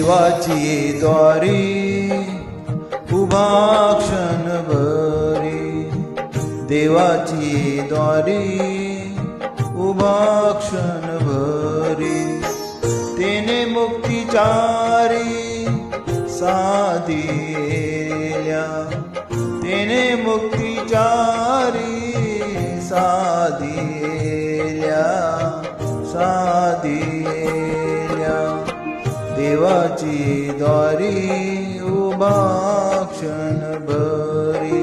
देवाची द्वारी उभा क्षणभरी, देवाची द्वारी उभा क्षणभरी, तेने मुक्तिचारी साधिल्या, तेने मुक्तिचारी साधिल्या, साधिल्या, देवाची द्वारी उभा क्षणभरी,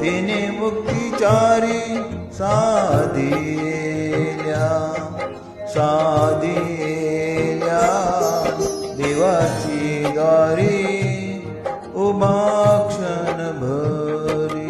तेने मुक्तिचारी साधिल्या, साधिल्या, देवाची द्वारी उभा क्षणभरी.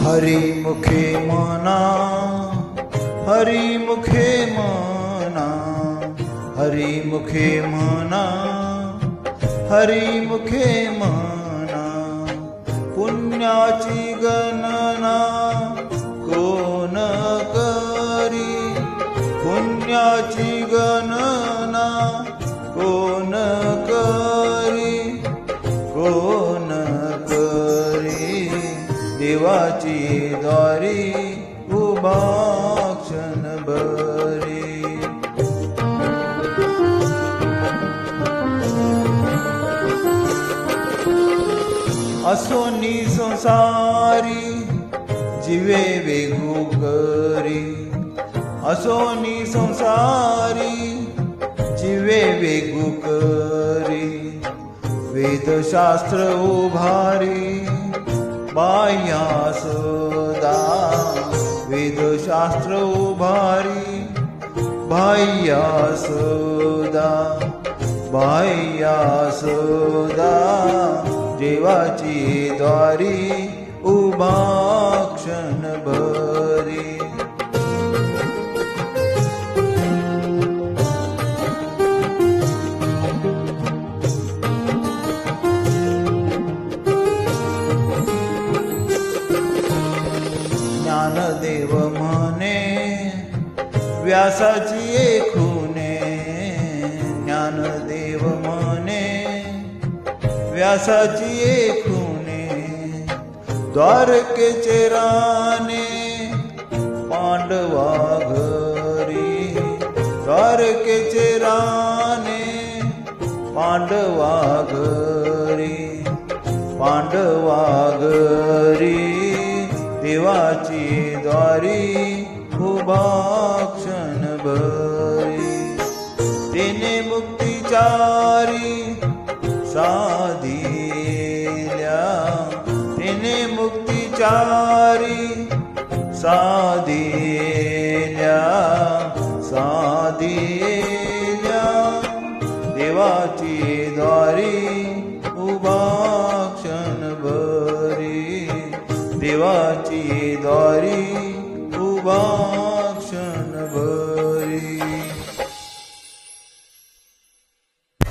हरिमुखे मना, हरिमुखे मना, हरिमुखे मना, हरिमुखे मना, पुण्याची गणना कोण करी, पुण्याची गणना कोण करी, कोण करी, देवाची द्वारी उभा क्षणभरी. असोनी संसारी जीवे वेगू करी, असोनी संसारी जीवे वेगू करी, वेदशास्त्र उभारी बाह्या सदा, वेदशास्त्र उभारी बाह्या सदा, बाह्या सदा, देवाची द्वारी उभा क्षणभरी. ज्ञानदेव म्हणे व्यासाची खुणे, ज्ञानदेव म्हणे व्यासाची खुणे, द्वारकेचे राणे पांडवा घरी, द्वारकेचे राणे पांडवा घरी, पांडवा घरी, देवाची द्वारी उभा क्षणभरी, तेने मुक्तिचारी साधिल्या, तेने मुक्तिचारी साधिल्या, साधिल्या, देवाची द्वारी